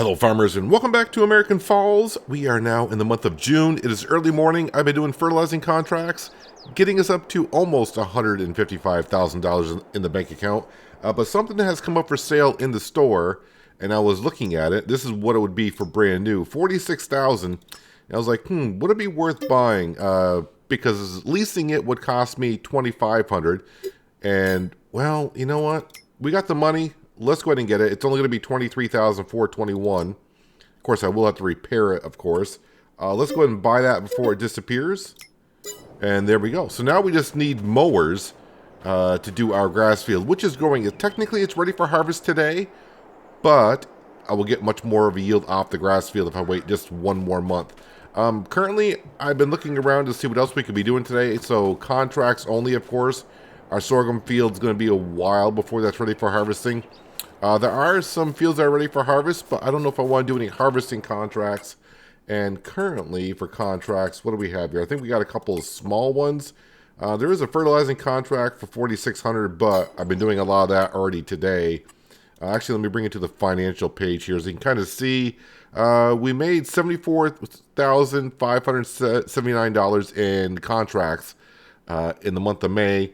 Hello farmers and welcome back to American Falls. We are now in the month of June. It is early morning. I've been doing fertilizing contracts, getting us up to almost $155,000 in the bank account. But something has come up for sale in the store, and I was looking at it. This is what it would be for brand new, $46,000. And I was like, would it be worth buying? Because leasing it would cost me $2,500. And well, you know what? We got the money. Let's go ahead and get it. It's only going to be $23,421. Of course, I will have to repair it, of course. Let's go ahead and buy that before it disappears. And there we go. So now we just need mowers to do our grass field, which is growing. Technically, it's ready for harvest today, but I will get much more of a yield off the grass field if I wait just one more month. Currently, I've been looking around to see what else we could be doing today. So contracts only, of course. Our sorghum field's going to be a while before that's ready for harvesting. There are some fields that are ready for harvest, but I don't know if I want to do any harvesting contracts. And currently, for contracts, what do we have here? I think we got a couple of small ones. There is a fertilizing contract for $4,600, but I've been doing a lot of that already today. Actually, let me bring it to the financial page here so you can kind of see. We made $74,579 in contracts in the month of May.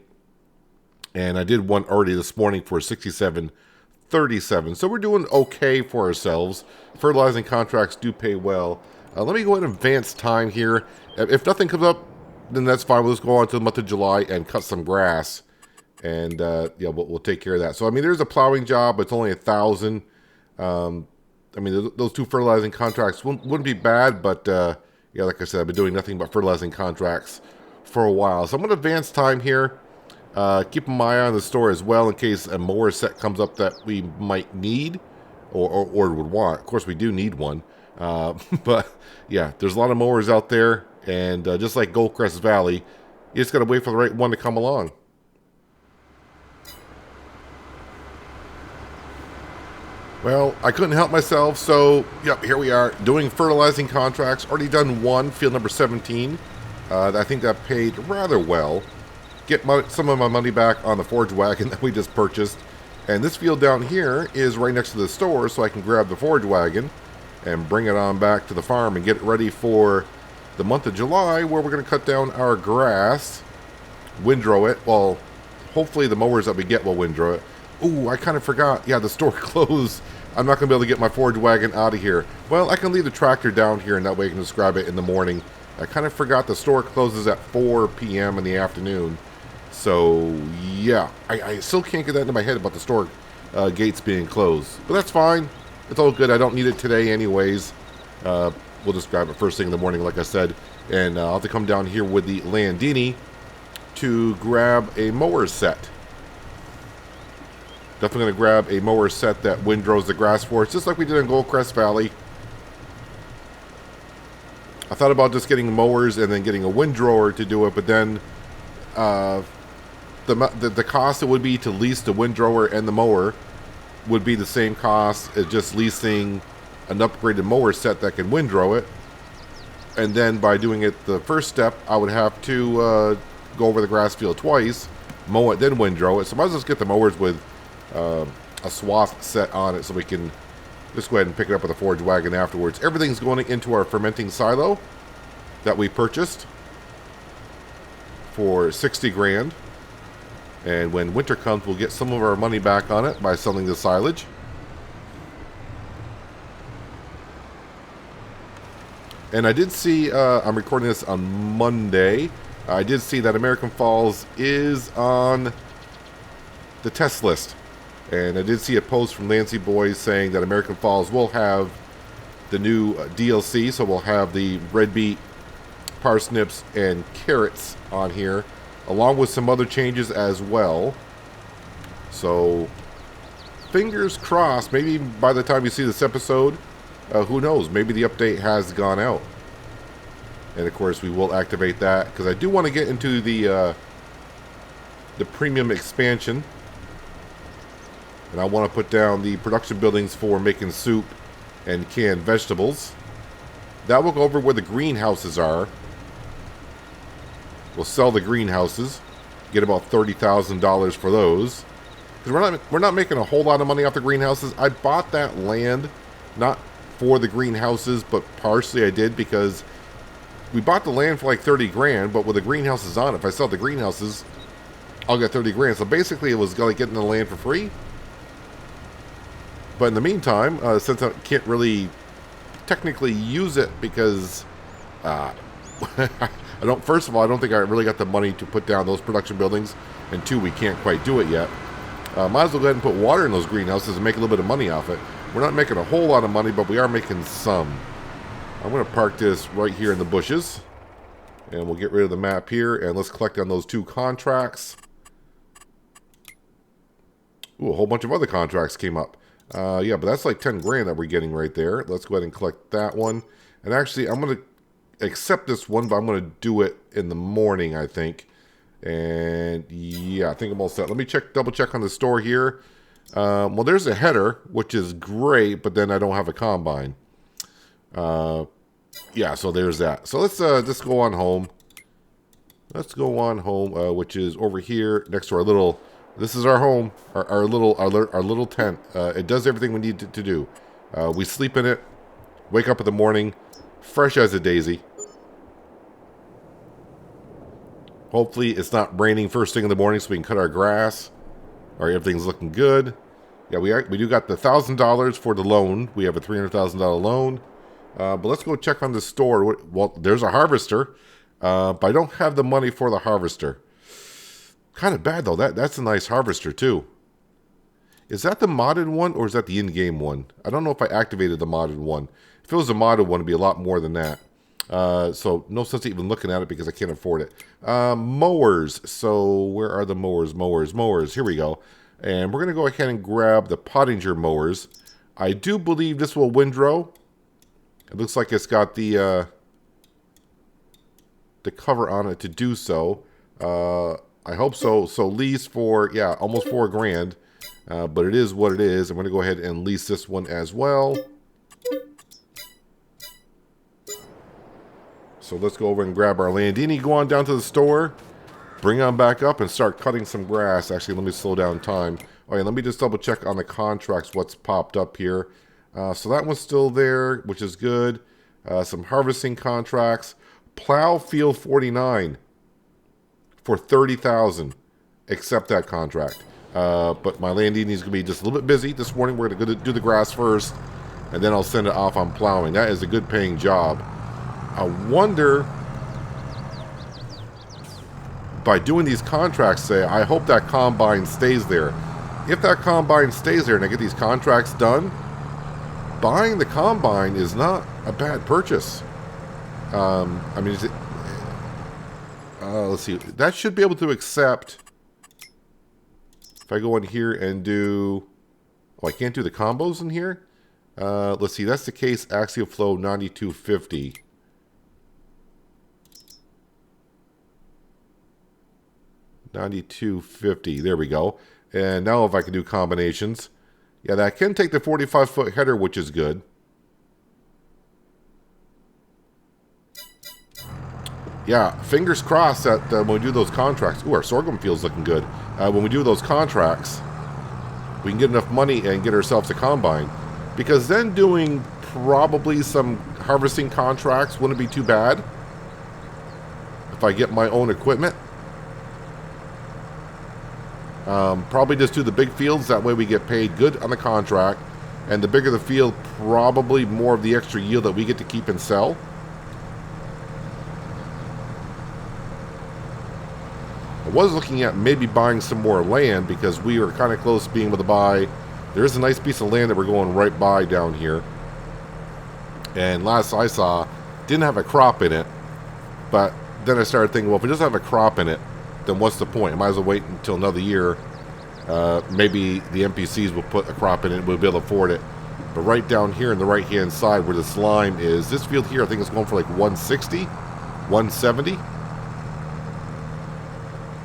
And I did one already this morning for $67.37. So we're doing okay for ourselves. Fertilizing contracts do pay well. Let me go ahead and advance time here. If nothing comes up, then that's fine. We'll just go on to the month of July and cut some grass. And yeah, we'll take care of that. So I mean, there's a plowing job. It's only $1,000. I mean, those two fertilizing contracts wouldn't be bad. But yeah, like I said, I've been doing nothing but fertilizing contracts for a while. So I'm going to advance time here. Keep my eye on the store as well in case a mower set comes up that we might need or would want. Of course, we do need one. But yeah, there's a lot of mowers out there. And just like Goldcrest Valley, you just got to wait for the right one to come along. Well, I couldn't help myself. So, yep, here we are doing fertilizing contracts. Already done one, field number 17. I think that paid rather well. Get some of my money back on the forage wagon that we just purchased. And this field down here is right next to the store, so I can grab the forage wagon and bring it on back to the farm and get it ready for the month of July, where we're going to cut down our grass, windrow it. Well, hopefully the mowers that we get will windrow it. Ooh, I kind of forgot. Yeah, the store closed. I'm not going to be able to get my forage wagon out of here. Well, I can leave the tractor down here, and that way I can just grab it in the morning. I kind of forgot the store closes at 4 p.m. in the afternoon. So, yeah, I still can't get that into my head about the store gates being closed. But that's fine. It's all good. I don't need it today anyways. We'll just grab it first thing in the morning, like I said. And I'll have to come down here with the Landini to grab a mower set. Definitely going to grab a mower set that windrows the grass for us, just like we did in Goldcrest Valley. I thought about just getting mowers and then getting a windrower to do it, but then the cost it would be to lease the windrower and the mower would be the same cost as just leasing an upgraded mower set that can windrow it. And then by doing it the first step, I would have to go over the grass field twice, mow it, then windrow it. So I might as well just get the mowers with a swath set on it so we can just go ahead and pick it up with a forage wagon afterwards. Everything's going into our fermenting silo that we purchased for 60 grand. And when winter comes, we'll get some of our money back on it by selling the silage. And I did see, I'm recording this on Monday, I did see that American Falls is on the test list. And I did see a post from Lancy Boys saying that American Falls will have the new DLC. So we'll have the red beet, parsnips, and carrots on here, along with some other changes as well. So, fingers crossed, maybe by the time you see this episode, who knows, maybe the update has gone out. And of course, we will activate that, because I do want to get into the premium expansion. And I want to put down the production buildings for making soup and canned vegetables. That will go over where the greenhouses are. We'll sell the greenhouses, get about $30,000 for those. Because we're not making a whole lot of money off the greenhouses. I bought that land not for the greenhouses, but partially I did because we bought the land for like 30 grand, but with the greenhouses on it, if I sell the greenhouses, I'll get 30 grand. So basically it was like getting the land for free. But in the meantime, since I can't really technically use it because I don't, first of all, I don't think I really got the money to put down those production buildings, and two, we can't quite do it yet. Might as well go ahead and put water in those greenhouses and make a little bit of money off it. We're not making a whole lot of money, but we are making some. I'm going to park this right here in the bushes, and we'll get rid of the map here, and let's collect on those 2 contracts. Ooh, a whole bunch of other contracts came up. Yeah, but that's like 10 grand that we're getting right there. Let's go ahead and collect that one. And actually, I'm going to accept this one, but I'm going to do it in the morning, I think. And yeah, I think I'm all set. Let me double check on the store here. Well, there's a header, which is great, but then I don't have a combine. Yeah, so there's that. So let's just go on home. Let's go on home, which is over here next to our little. This is our home, our little tent. It does everything we need to do. We sleep in it, wake up in the morning, fresh as a daisy. Hopefully it's not raining first thing in the morning so we can cut our grass. All right, everything's looking good. Yeah, we do got the $1,000 for the loan. We have a $300,000 loan. But let's go check on the store. Well, there's a harvester, but I don't have the money for the harvester. Kind of bad, though. That's a nice harvester, too. Is that the modded one, or is that the in-game one? I don't know if I activated the modded one. If it was a modded one, it'd be a lot more than that. So no sense even looking at it because I can't afford it. Mowers. So where are the mowers? Mowers. Here we go. And we're going to go ahead and grab the Pottinger mowers. I do believe this will windrow. It looks like it's got the cover on it to do so. I hope so. So lease for, yeah, almost 4 grand. But it is what it is. I'm going to go ahead and lease this one as well. So let's go over and grab our Landini, go on down to the store, bring on back up and start cutting some grass. Actually, let me slow down time. Oh yeah, let me just double check on the contracts, what's popped up here. So that one's still there, which is good. Some harvesting contracts. Plow Field 49 for $30,000. Accept that contract. But my Landini is going to be just a little bit busy this morning. We're going to do the grass first, and then I'll send it off on plowing. That is a good paying job. I wonder, by doing these contracts, I hope that combine stays there. If that combine stays there and I get these contracts done, buying the combine is not a bad purchase. I mean, is it, let's see. That should be able to accept. If I go in here and do, oh, I can't do the combos in here. Let's see. That's the case. Axial Flow 9250. $92.50. There we go. And now if I can do combinations. Yeah, that can take the 45-foot header, which is good. Yeah, fingers crossed that when we do those contracts... Ooh, our sorghum field's looking good. When we do those contracts, we can get enough money and get ourselves a combine. Because then doing probably some harvesting contracts wouldn't be too bad. If I get my own equipment. Probably just do the big fields. That way we get paid good on the contract. And the bigger the field, probably more of the extra yield that we get to keep and sell. I was looking at maybe buying some more land because we are kind of close to being able to buy. There is a nice piece of land that we're going right by down here. And last I saw, didn't have a crop in it. But then I started thinking, well, if it doesn't have a crop in it, then what's the point? I might as well wait until another year. Maybe the NPCs will put a crop in it and we'll be able to afford it. But right down here on the right-hand side where the slime is, this field here I think is going for like 160, 170.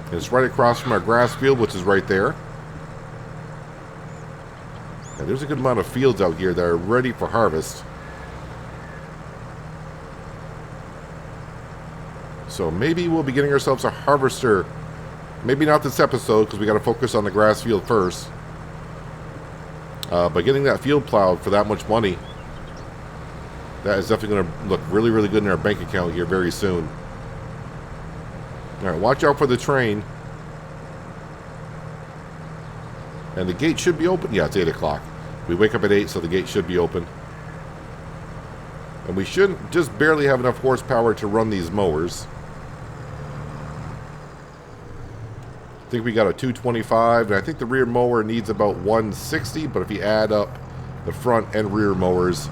And it's right across from our grass field, which is right there. And there's a good amount of fields out here that are ready for harvest. So maybe we'll be getting ourselves a harvester. Maybe not this episode because we got to focus on the grass field first. But getting that field plowed for that much money That is definitely going to look really, really good in our bank account here very soon. All right, watch out for the train. And the gate should be open. Yeah, it's 8 o'clock. We wake up at 8, so the gate should be open. And we should just barely have enough horsepower to run these mowers. I think we got a 225, and I think the rear mower needs about 160, but if you add up the front and rear mowers,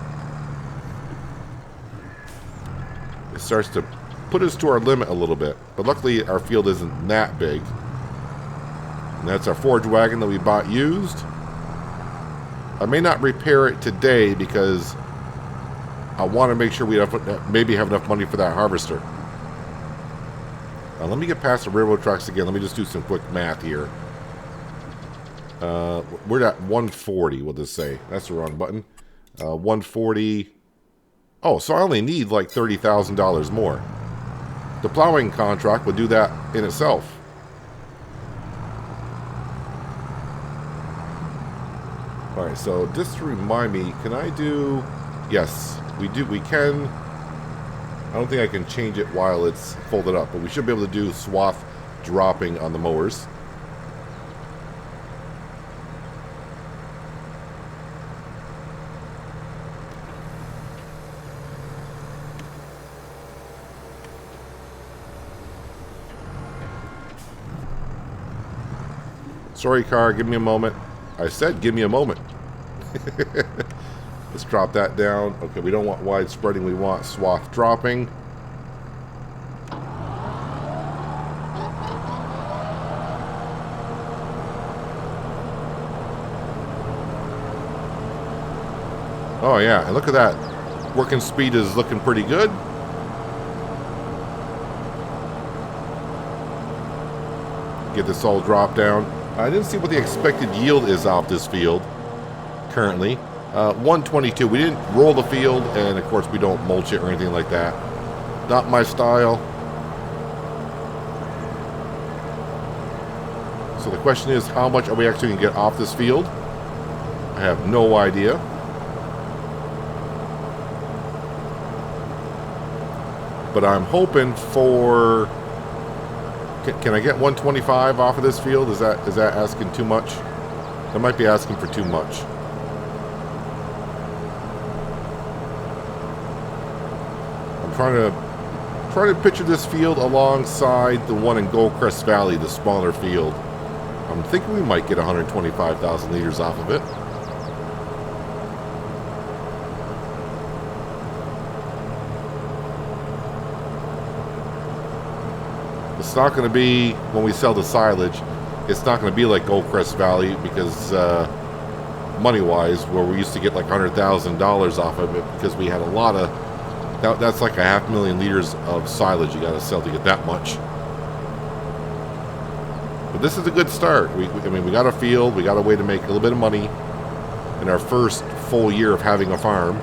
it starts to put us to our limit a little bit. But luckily, our field isn't that big. And that's our forage wagon that we bought used. I may not repair it today because I want to make sure we maybe have enough money for that harvester. Let me get past the railroad tracks again. Let me just do some quick math here. We're at 140, we'll just say. That's the wrong button. 140. Oh, so I only need like $30,000 more. The plowing contract would do that in itself. Alright, so just to remind me, can I do... Yes, we can... I don't think I can change it while it's folded up, but we should be able to do swath dropping on the mowers. Sorry, car, give me a moment. I said give me a moment. Let's drop that down. Okay, we don't want wide spreading, we want swath dropping. Oh yeah, and look at that. Working speed is looking pretty good. Get this all dropped down. I didn't see what the expected yield is off this field currently. 122. We didn't roll the field, and of course we don't mulch it or anything like that. Not my style. So the question is, how much are we actually going to get off this field? I have no idea. But I'm hoping for... Can I get 125 off of this field? Is that asking too much? I might be asking for too much. I'm trying to picture this field alongside the one in Goldcrest Valley, the smaller field. I'm thinking we might get 125,000 liters off of it. It's not going to be, when we sell the silage, it's not going to be like Goldcrest Valley because money-wise, where we used to get like $100,000 off of it because we had a lot of, that's like 500,000 liters of silage you got to sell to get that much. But this is a good start. I mean, we got a field, we got a way to make a little bit of money in our first full year of having a farm.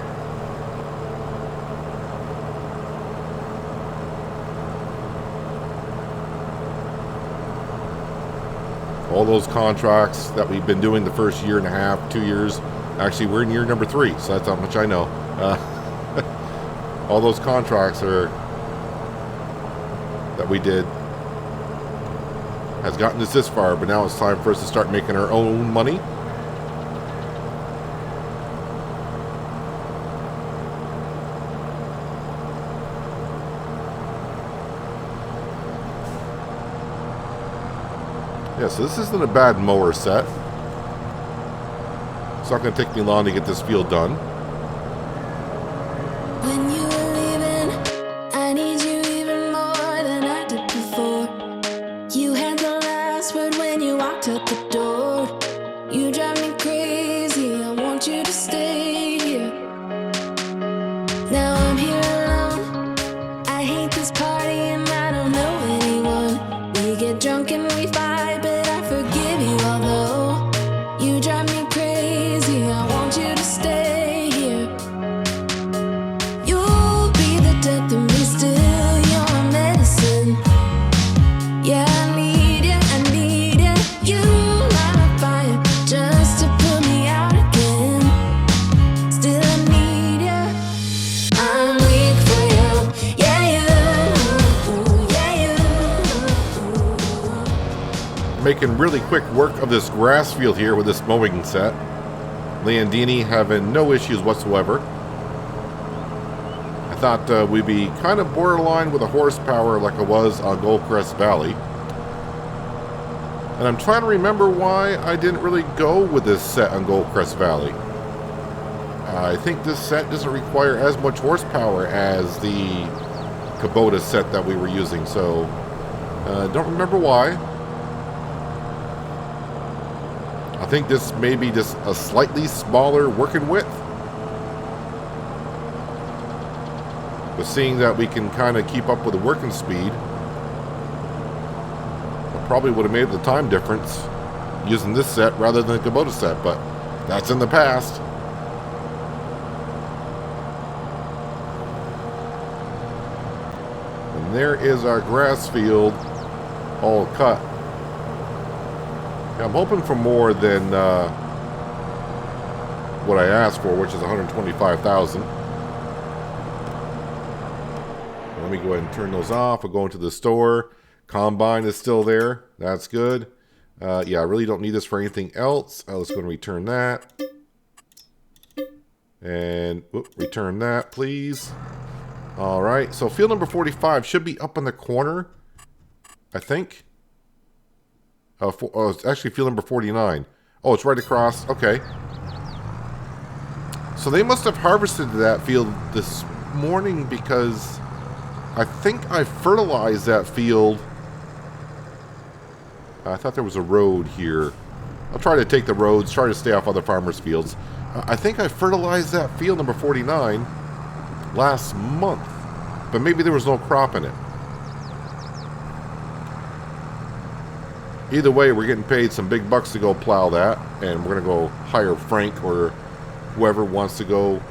All those contracts that we've been doing the first year and a half, 2 years. Actually, we're in year number 3, so that's how much I know. All those contracts that we did has gotten us this far, but now it's time for us to start making our own money. Yeah, so this isn't a bad mower set. It's not going to take me long to get this field done. When you were leaving, I need you even more than I did before. You had the last word when you walked out the door. You drive me crazy, I want you to stay here. Now I'm here alone, I hate this party and I don't know anyone. We get drunk and we fight, but I forgive you although you drive me crazy, I want you to stay here. You making really quick work of this grass field here with this mowing set. Landini having no issues whatsoever. I thought we'd be kind of borderline with the horsepower like I was on Goldcrest Valley. And I'm trying to remember why I didn't really go with this set on Goldcrest Valley. I think this set doesn't require as much horsepower as the Kubota set that we were using, so don't remember why. I think this may be just a slightly smaller working width. But seeing that we can kind of keep up with the working speed, I probably would have made the time difference using this set rather than the Kubota set, but that's in the past. And there is our grass field all cut. I'm hoping for more than what I asked for, which is $125,000. Let me go ahead and turn those off. I'll go into the store. Combine is still there. That's good. Yeah, I really don't need this for anything else. Let's go and return that. And return that, please. All right. So field number 45 should be up in the corner, I think. Oh, it's actually field number 49. Oh, it's right across. Okay. So they must have harvested that field this morning because I think I fertilized that field. I thought there was a road here. I'll try to take the roads, try to stay off other farmers' fields. I think I fertilized that field number 49 last month, but maybe there was no crop in it. Either way, we're getting paid some big bucks to go plow that, and we're going to go hire Frank or whoever wants to go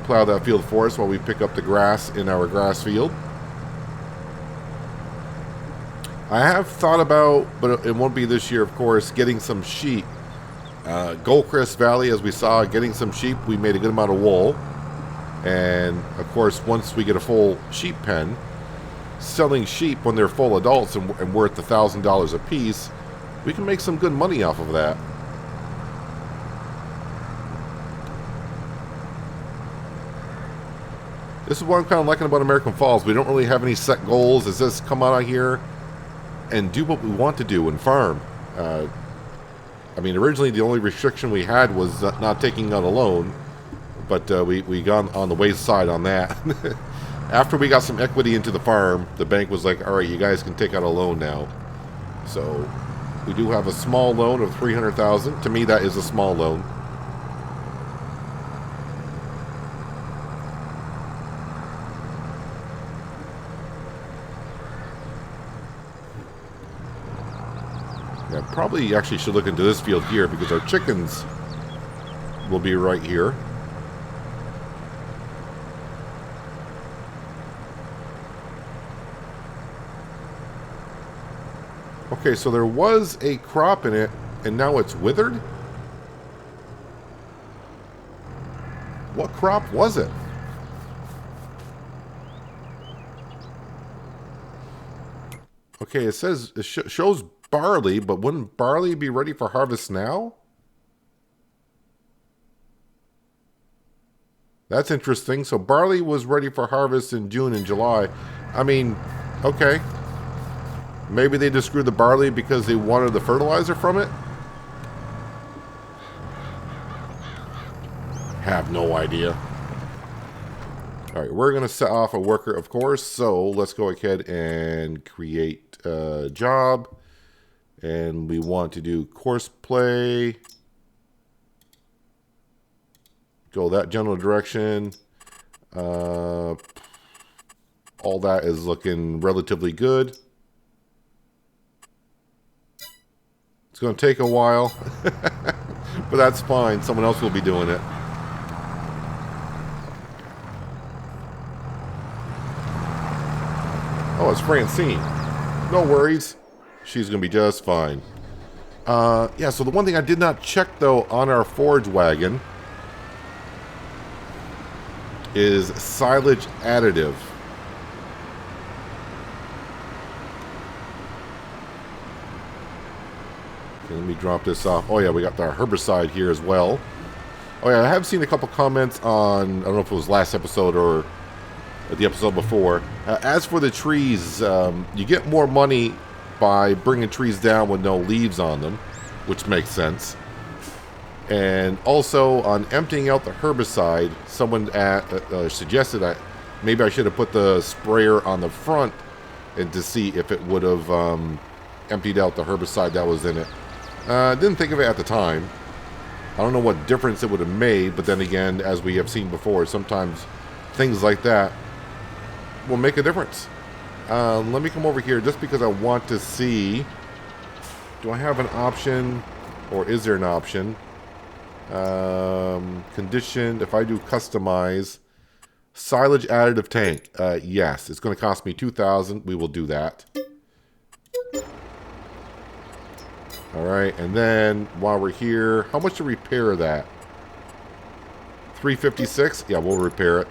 plow that field for us while we pick up the grass in our grass field. I have thought about, but it won't be this year, of course, getting some sheep. Goldcrest Valley, as we saw, getting some sheep, we made a good amount of wool. And, of course, once we get a full sheep pen, selling sheep when they're full adults and worth $1,000 a piece, we can make some good money off of that. This is what I'm kind of liking about American Falls. We don't really have any set goals. It's just come out here and do what we want to do and farm. I mean, originally the only restriction we had was not taking out a loan, but we got on the wayside on that. After we got some equity into the farm, the bank was like, all right, you guys can take out a loan now. So we do have a small loan of $300,000. To me, that is a small loan. Yeah, probably actually should look into this field here because our chickens will be right here. Okay, so there was a crop in it, and now it's withered? What crop was it? Okay, it says, it shows barley, but wouldn't barley be ready for harvest now? That's interesting. So barley was ready for harvest in June and July. I mean, okay. Maybe they just grew the barley because they wanted the fertilizer from it? Have no idea. Alright, we're going to set off a worker, of course. So let's go ahead and create a job. And we want to do course play. Go that general direction. All that is looking relatively good. It's going to take a while, but that's fine. Someone else will be doing it. Oh, it's Francine. No worries. She's going to be just fine. Yeah, so the one thing I did not check, though, on our forage wagon is silage additive. Let me drop this off. Oh yeah, we got our herbicide here as well. Oh yeah, I have seen a couple comments on, I don't know if it was last episode or the episode before. As for the trees, you get more money by bringing trees down with no leaves on them, which makes sense. And also on emptying out the herbicide, someone suggested that maybe I should have put the sprayer on the front and to see if it would have emptied out the herbicide that was in it. Didn't think of it at the time. I don't know what difference it would have made, but then again, as we have seen before, sometimes things like that will make a difference. Let me come over here just because I want to see, do I have an option, or is there an option? Conditioned, if I do customize, silage additive tank, yes, it's going to cost me $2,000. We will do that. Alright, and then while we're here, how much to repair that? $356? Yeah, we'll repair it.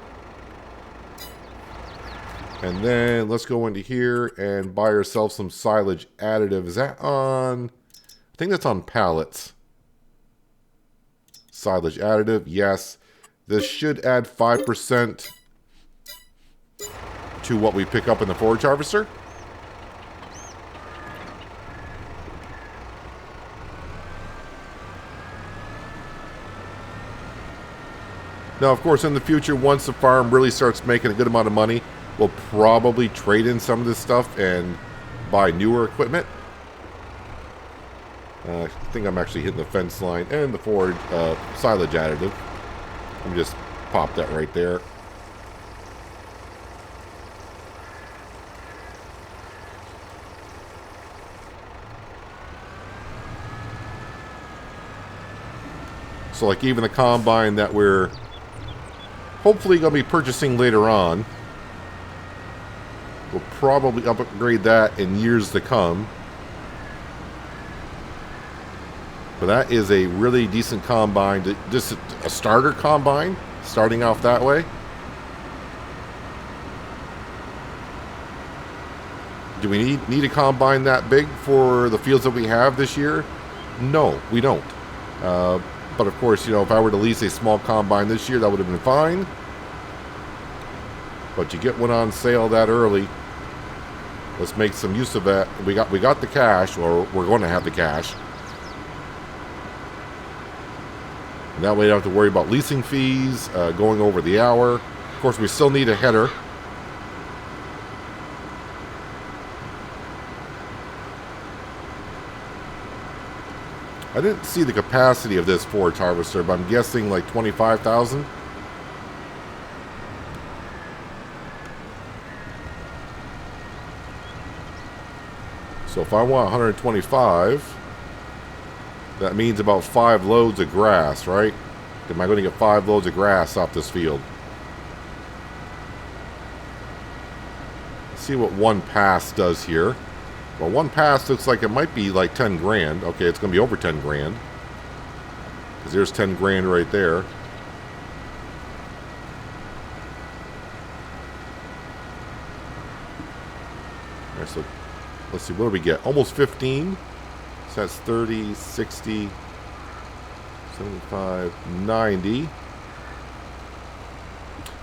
And then let's go into here and buy ourselves some silage additive. Is that on? I think that's on pallets. Silage additive, yes. This should add 5% to what we pick up in the forage harvester. Now, of course, in the future, once the farm really starts making a good amount of money, we'll probably trade in some of this stuff and buy newer equipment. I think I'm actually hitting the fence line and the forage silage additive. Let me just pop that right there. So like even the combine that we're hopefully going to be purchasing later on, we'll probably upgrade that in years to come. But that is a really decent combine, just a starter combine, starting off that way. Do we need a combine that big for the fields that we have this year? No, we don't. But of course, you know, if I were to lease a small combine this year, that would have been fine. But you get one on sale that early. Let's make some use of that. We got the cash, or we're going to have the cash. And that way you don't have to worry about leasing fees, going over the hour. Of course, we still need a header. I didn't see the capacity of this forage harvester, but I'm guessing like 25,000. So if I want 125, that means about 5 loads of grass, right? Am I going to get 5 loads of grass off this field? Let's see what one pass does here. Well, one pass looks like it might be like 10 grand. Okay, it's going to be over 10 grand. Because there's 10 grand right there. Alright, so let's see, what do we get? Almost 15. So that's 30, 60, 75, 90.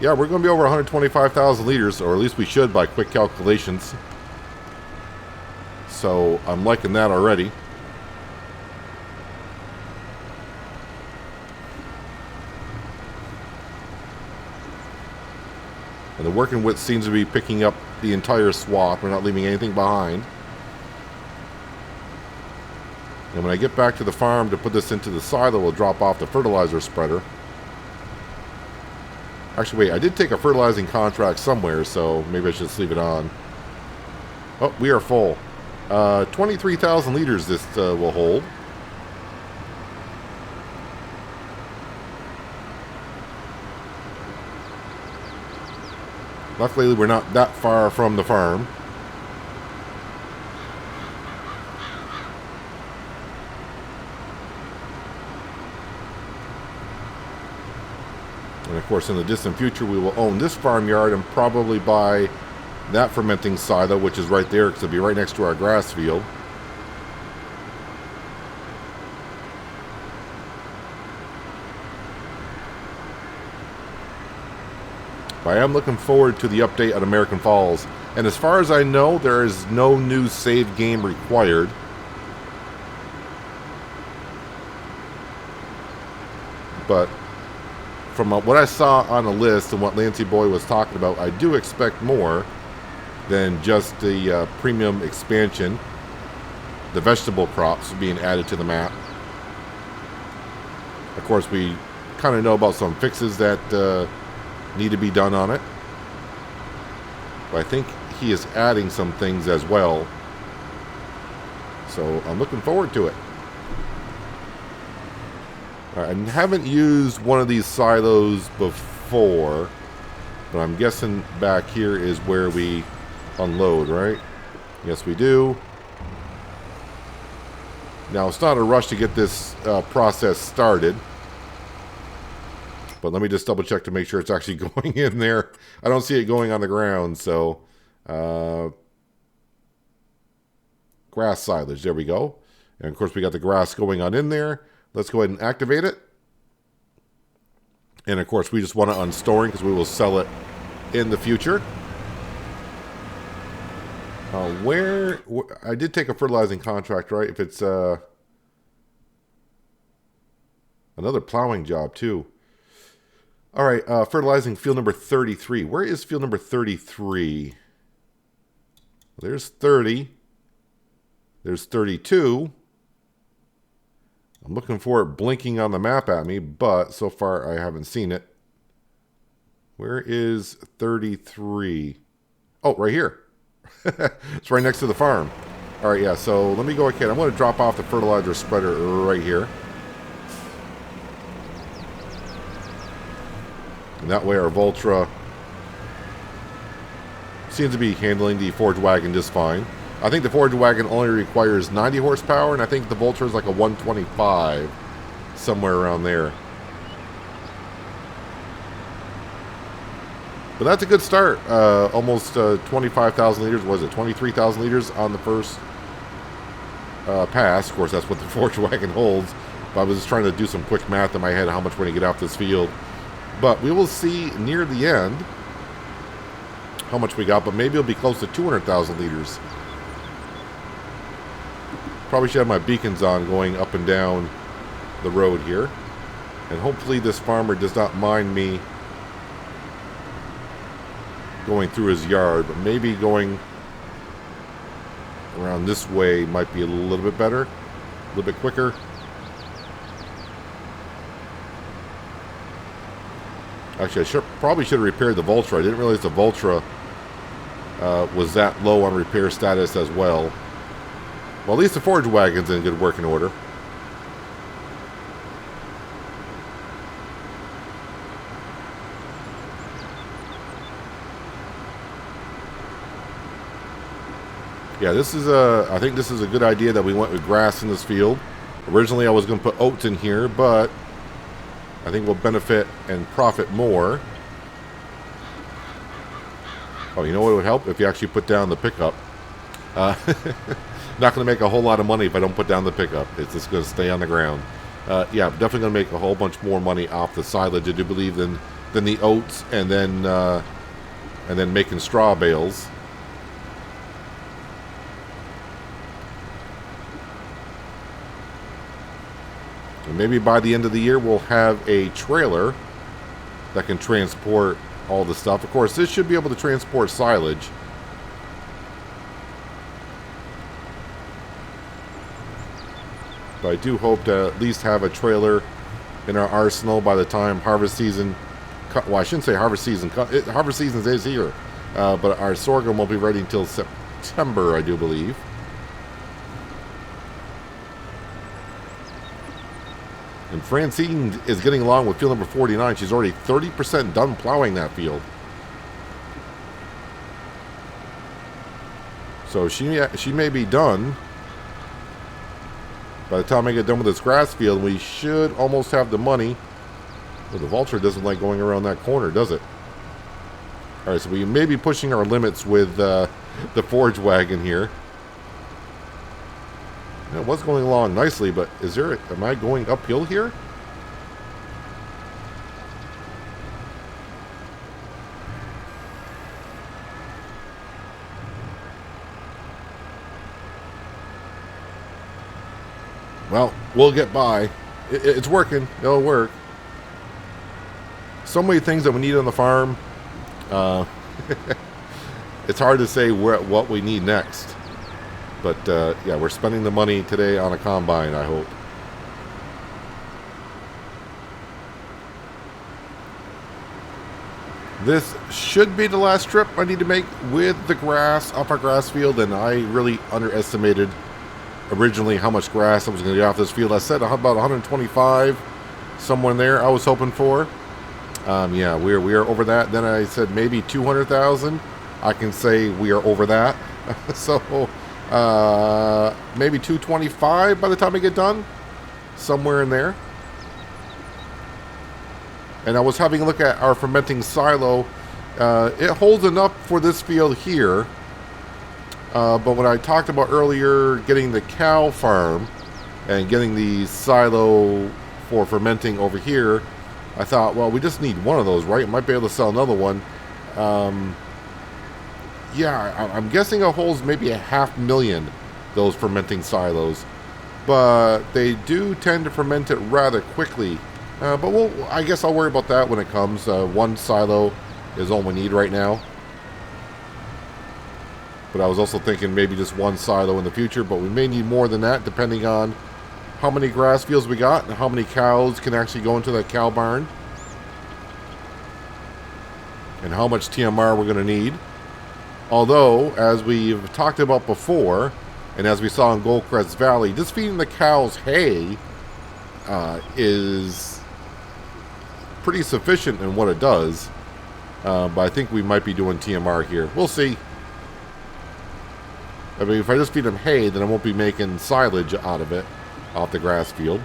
Yeah, we're going to be over 125,000 liters, or at least we should by quick calculations. So I'm liking that already. And the working width seems to be picking up the entire swath. We're not leaving anything behind. And when I get back to the farm to put this into the silo, we'll drop off the fertilizer spreader. Actually, wait, I did take a fertilizing contract somewhere, so maybe I should just leave it on. Oh, we are full. 23,000 liters this will hold. Luckily, we're not that far from the farm. And of course, in the distant future, we will own this farmyard and probably buy that fermenting silo, which is right there because it'll be right next to our grass field. But I am looking forward to the update on American Falls. And as far as I know, there is no new save game required. But from what I saw on the list and what Lancey Boy was talking about, I do expect more than just the premium expansion. The vegetable crops being added to the map. Of course, we kind of know about some fixes that need to be done on it. But I think he is adding some things as well. So I'm looking forward to it. All right, I haven't used one of these silos before, but I'm guessing back here is where we unload, right? Yes, we do. Now, it's not a rush to get this process started. But let me just double check to make sure it's actually going in there. I don't see it going on the ground, so... grass silage, there we go. And of course we got the grass going on in there. Let's go ahead and activate it. And of course we just want to unstoring because we will sell it in the future. Where I did take a fertilizing contract, right? If it's another plowing job too. All right, fertilizing field number 33. Where is field number 33? There's 30. There's 32. I'm looking for it blinking on the map at me, but so far I haven't seen it. Where is 33? Oh, right here. It's right next to the farm. All right, yeah, so let me go ahead. I'm going to drop off the fertilizer spreader right here. And that way our Voltra seems to be handling the forage wagon just fine. I think the forage wagon only requires 90 horsepower, and I think the Voltra is like a 125, somewhere around there. But that's a good start. Almost 25,000 liters. Was it 23,000 liters on the first pass? Of course, that's what the forage wagon holds. But I was just trying to do some quick math in my head how much we're going to get off this field. But we will see near the end how much we got, but maybe it'll be close to 200,000 liters. Probably should have my beacons on going up and down the road here. And hopefully this farmer does not mind me going through his yard, but maybe going around this way might be a little bit better, a little bit quicker. Actually, I probably should have repaired the Voltra. I didn't realize the Voltra was that low on repair status as well. Well, at least the forage wagon's in good working order. Yeah, this is I think this is a good idea that we went with grass in this field. Originally, I was going to put oats in here, but I think we'll benefit and profit more. Oh, you know what would help? If you actually put down the pickup. Not going to make a whole lot of money if I don't put down the pickup. It's just going to stay on the ground. Yeah, definitely going to make a whole bunch more money off the silage, I do believe, than the oats, and then making straw bales. And maybe by the end of the year, we'll have a trailer that can transport all the stuff. Of course, this should be able to transport silage. But I do hope to at least have a trailer in our arsenal by the time harvest season... Well, I shouldn't say harvest season. Harvest season is here. But our sorghum won't be ready until September, I do believe. And Francine is getting along with field number 49. She's already 30% done plowing that field. So she may be done by the time I get done with this grass field. We should almost have the money. Well, the Voltra doesn't like going around that corner, does it? All right, so we may be pushing our limits with the forage wagon here. It was going along nicely, but am I going uphill here? Well, we'll get by. It's working. It'll work. So many things that we need on the farm. It's hard to say what we need next. But, yeah, we're spending the money today on a combine, I hope. This should be the last trip I need to make with the grass off our grass field, and I really underestimated originally how much grass I was going to get off this field. I said about 125, somewhere in there I was hoping for. Yeah, we are over that. Then I said maybe 200,000. I can say we are over that. So maybe 225 by the time I get done, somewhere in there. And I was having a look at our fermenting silo. It holds enough for this field here. But when I talked about earlier getting the cow farm and getting the silo for fermenting over here, I thought, well, we just need one of those, right? Might be able to sell another one. Yeah, I'm guessing it holds maybe 500,000, those fermenting silos. But they do tend to ferment it rather quickly. But I guess I'll worry about that when it comes. One silo is all we need right now. But I was also thinking maybe just one silo in the future, but we may need more than that depending on how many grass fields we got and how many cows can actually go into that cow barn. And how much TMR we're going to need. Although, as we've talked about before, and as we saw in Goldcrest Valley, just feeding the cows hay is pretty sufficient in what it does. But I think we might be doing TMR here. We'll see. I mean, if I just feed them hay, then I won't be making silage out of it, off the grass field.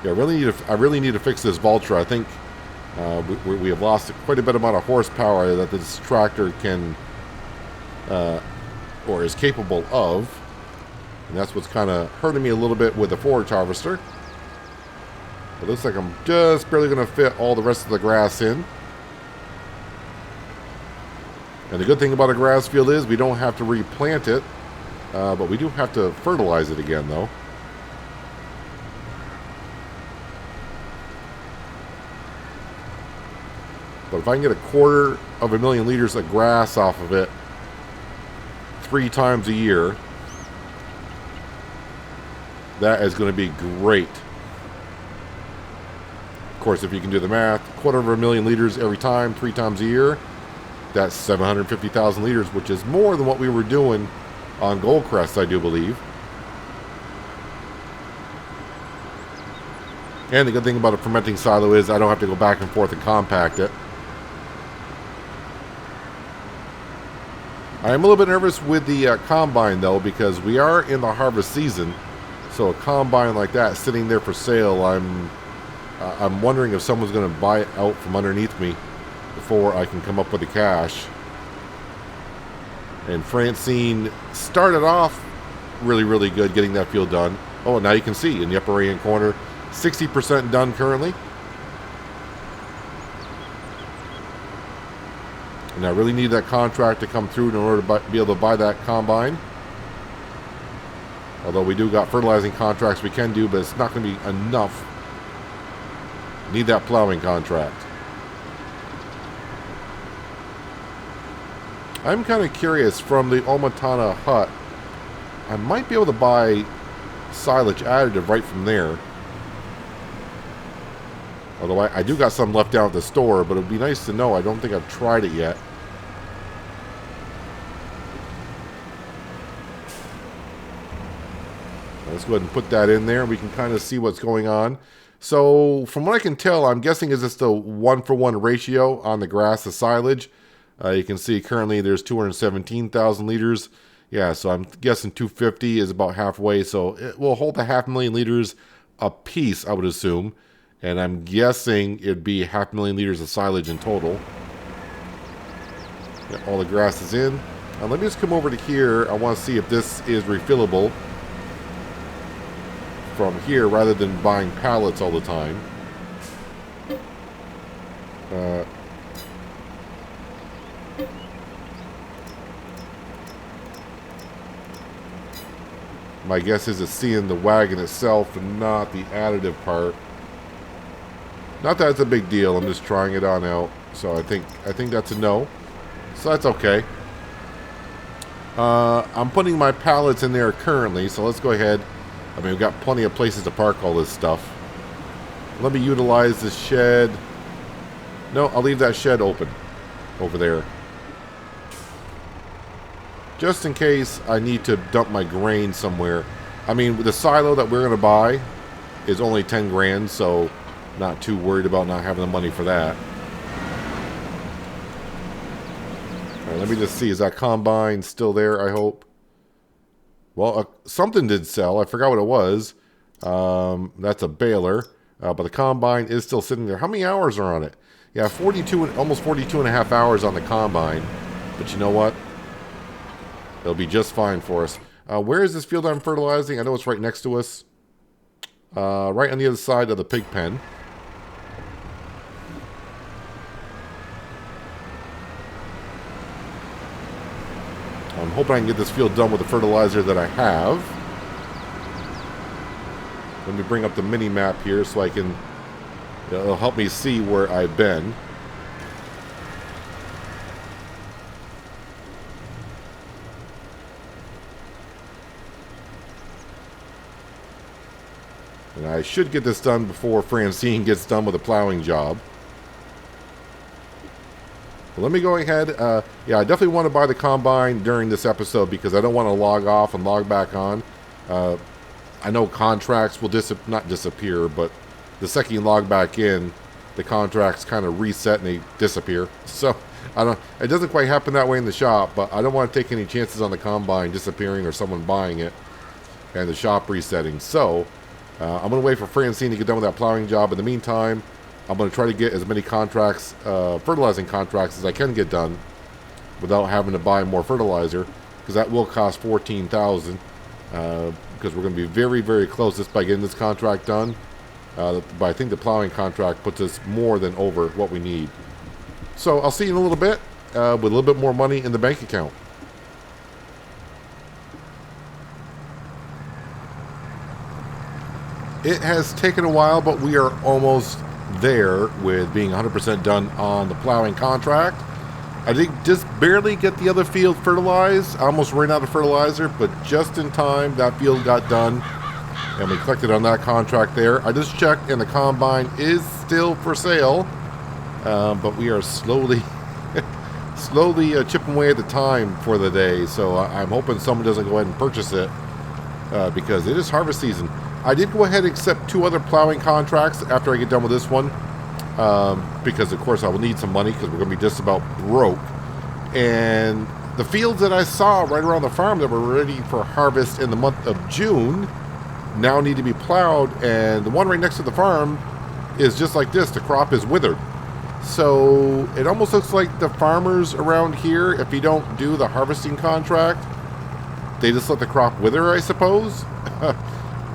Yeah, I really need to fix this Valtra. I think we have lost quite a bit amount of horsepower that this tractor can, or is capable of. And that's what's kind of hurting me a little bit with the forage harvester. It looks like I'm just barely going to fit all the rest of the grass in. And the good thing about a grass field is we don't have to replant it, but we do have to fertilize it again, though. But if I can get 250,000 liters of grass off of it 3 times a year, that is going to be great. Of course, if you can do the math, 250,000 liters every time, 3 times a year, that's 750,000 liters, which is more than what we were doing on Goldcrest, I do believe. And the good thing about a fermenting silo is I don't have to go back and forth and compact it. I am a little bit nervous with the combine, though, because we are in the harvest season. So a combine like that sitting there for sale, I'm wondering if someone's going to buy it out from underneath me before I can come up with the cash. And Francine started off really, really good getting that field done. Oh, now you can see in the upper right-hand corner, 60% done currently. And I really need that contract to come through in order to be able to buy that combine. Although we do got fertilizing contracts we can do, but it's not going to be enough. Need that plowing contract. I'm kind of curious, from the Omatana hut, I might be able to buy silage additive right from there. Although I do got some left down at the store, but it would be nice to know. I don't think I've tried it yet. Let's go ahead and put that in there. We can kind of see what's going on. So from what I can tell, I'm guessing is just a 1-for-1 ratio on the grass to silage. You can see currently there's 217,000 liters. Yeah, so I'm guessing 250 is about halfway. So it will hold 500,000 liters a piece, I would assume. And I'm guessing it'd be 500,000 liters of silage in total. Got all the grass is in. Now let me just come over to here. I want to see if this is refillable from here rather than buying pallets all the time. My guess is it's seeing the wagon itself and not the additive part. Not that it's a big deal. I'm just trying it on out. So I think that's a no. So that's okay. I'm putting my pallets in there currently, so let's go ahead. I mean, we've got plenty of places to park all this stuff. Let me utilize this shed. No, I'll leave that shed open over there. Just in case I need to dump my grain somewhere. I mean, the silo that we're going to buy is only 10 grand, so not too worried about not having the money for that. Alright, let me just see. Is that combine still there, I hope? Well, something did sell. I forgot what it was. That's a baler. But the combine is still sitting there. How many hours are on it? Yeah, 42, almost 42 and a half hours on the combine. But you know what? It'll be just fine for us. Where is this field I'm fertilizing? I know it's right next to us. Right on the other side of the pig pen. I'm hoping I can get this field done with the fertilizer that I have. Let me bring up the mini map here so I can... It'll help me see where I've been. And I should get this done before Francine gets done with the plowing job. But let me go ahead. Yeah, I definitely want to buy the combine during this episode because I don't want to log off and log back on. I know contracts will not disappear, but the second you log back in, the contracts kind of reset and they disappear. So it doesn't quite happen that way in the shop, but I don't want to take any chances on the combine disappearing or someone buying it and the shop resetting. So I'm going to wait for Francine to get done with that plowing job. In the meantime, I'm going to try to get as many contracts, fertilizing contracts as I can get done without having to buy more fertilizer, because that will cost $14,000. Because we're going to be very, very close just by getting this contract done. But I think the plowing contract puts us more than over what we need. So I'll see you in a little bit with a little bit more money in the bank account. It has taken a while, but we are almost there with being 100% done on the plowing contract. I did just barely get the other field fertilized. I almost ran out of fertilizer, but just in time that field got done and we collected on that contract there. I just checked and the combine is still for sale, but we are slowly chipping away at the time for the day. So I'm hoping someone doesn't go ahead and purchase it because it is harvest season. I did go ahead and accept 2 other plowing contracts after I get done with this one. Because of course I will need some money because we're going to be just about broke. And the fields that I saw right around the farm that were ready for harvest in the month of June now need to be plowed, and the one right next to the farm is just like this. The crop is withered. So it almost looks like the farmers around here, if you don't do the harvesting contract, they just let the crop wither, I suppose.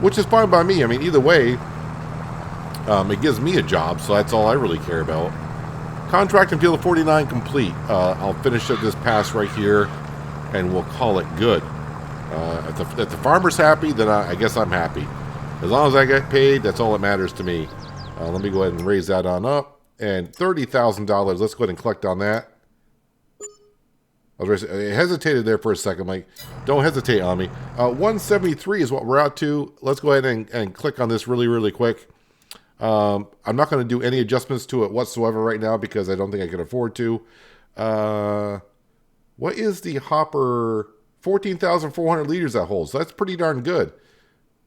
Which is fine by me. I mean, either way, it gives me a job, so that's all I really care about. Contract and field of 49 complete. I'll finish up this pass right here, and we'll call it good. If the farmer's happy, then I guess I'm happy. As long as I get paid, that's all that matters to me. Let me go ahead and raise that on up. And $30,000, let's go ahead and collect on that. I hesitated there for a second. Like, don't hesitate on me. 173 is what we're out to. Let's go ahead and click on this really, really quick. I'm not going to do any adjustments to it whatsoever right now because I don't think I can afford to. What is the hopper? 14,400 liters that holds. So that's pretty darn good.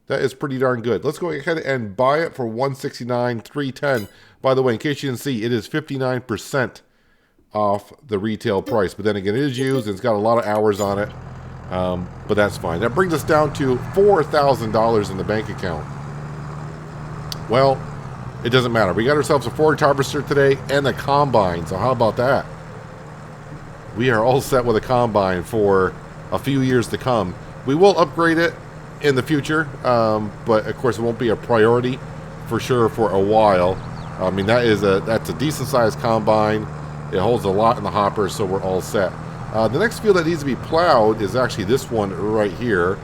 That is pretty darn good. Let's go ahead and buy it for $169,310. By the way, in case you didn't see, it is 59% off the retail price. But then again, it is used and it's got a lot of hours on it. But that's fine. That brings us down to $4,000 in the bank account. Well, it doesn't matter. We got ourselves a forage harvester today and a combine. So how about that? We are all set with a combine for a few years to come. We will upgrade it in the future, but of course it won't be a priority for sure for a while. I mean, that's a decent sized combine. It holds a lot in the hopper, so we're all set. The next field that needs to be plowed is actually this one right here.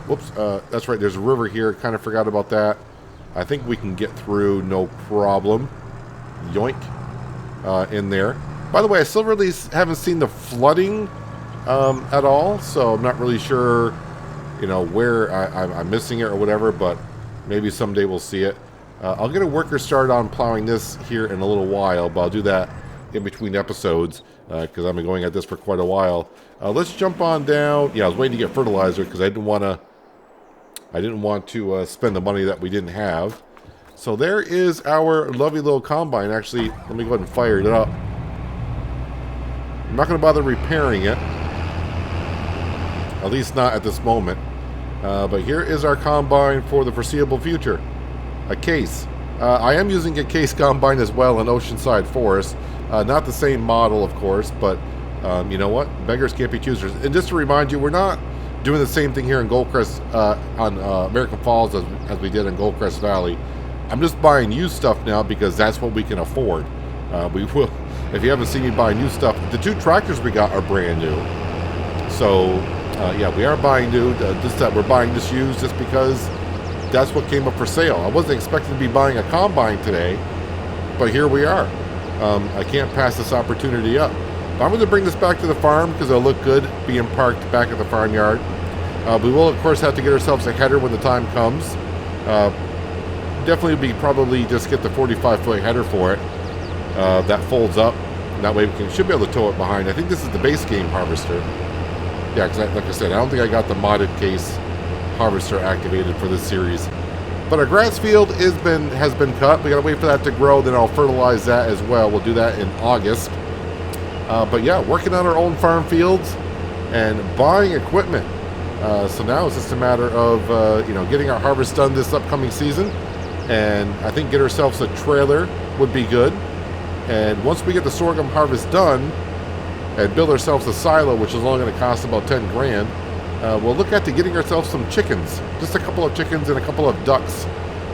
Whoops, that's right, there's a river here. Kind of forgot about that. I think we can get through, no problem. Yoink. In there. By the way, I still really haven't seen the flooding at all, so I'm not really sure, you know, where I'm missing it or whatever, but maybe someday we'll see it. I'll get a worker started on plowing this here in a little while, but I'll do that in between episodes because I've been going at this for quite a while. Let's jump on down. Yeah, I was waiting to get fertilizer because I didn't want to spend the money that we didn't have. So there is our lovely little combine. Actually, let me go ahead and fire it up. I'm not going to bother repairing it. At least not at this moment. But here is our combine for the foreseeable future. A case. I am using a case combine as well in Oceanside Forest. Not the same model, of course, but you know what? Beggars can't be choosers. And just to remind you, we're not doing the same thing here in Goldcrest on American Falls as we did in Goldcrest Valley. I'm just buying used stuff now because that's what we can afford. We will, if you haven't seen me buy new stuff, the 2 tractors we got are brand new. So yeah, we are buying new. We're buying this used just because that's what came up for sale. I wasn't expecting to be buying a combine today, but here we are. I can't pass this opportunity up. I'm going to bring this back to the farm because it'll look good being parked back at the farmyard. We will, of course, have to get ourselves a header when the time comes. Definitely probably just get the 45-foot header for it. That folds up. And that way we should be able to tow it behind. I think this is the base game harvester. Yeah, because like I said, I don't think I got the modded case harvester activated for this series. But our grass field has been cut. We gotta wait for that to grow, then I'll fertilize that as well. We'll do that in August. But yeah, working on our own farm fields and buying equipment. So now it's just a matter of you know, getting our harvest done this upcoming season, and I think get ourselves a trailer would be good. And once we get the sorghum harvest done and build ourselves a silo, which is only going to cost about 10 grand, we'll look at getting ourselves some chickens. Just a couple of chickens and a couple of ducks,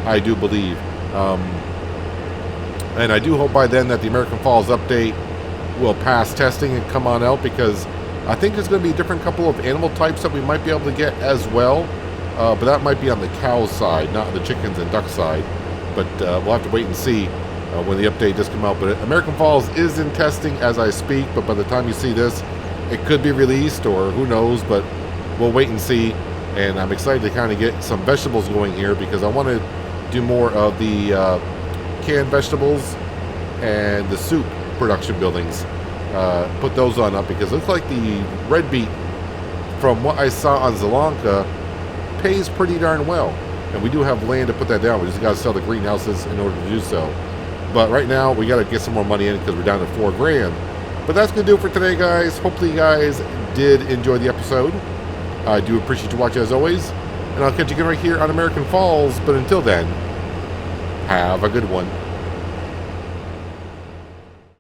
I do believe. And I do hope by then that the American Falls update will pass testing and come on out, because I think there's going to be a different couple of animal types that we might be able to get as well. But that might be on the cow side, not the chickens and duck side. But we'll have to wait and see when the update does come out. But American Falls is in testing as I speak, but by the time you see this, it could be released, or who knows, but we'll wait and see. And I'm excited to kind of get some vegetables going here, because I want to do more of the canned vegetables and the soup production buildings. Put those on up, because it looks like the red beet, from what I saw on Zelonka, pays pretty darn well. And we do have land to put that down. We just got to sell the greenhouses in order to do so. But right now, we got to get some more money in because we're down to 4 grand. But that's going to do it for today, guys. Hopefully you guys did enjoy the episode. I do appreciate you watching as always. And I'll catch you again right here on American Falls. But until then, have a good one.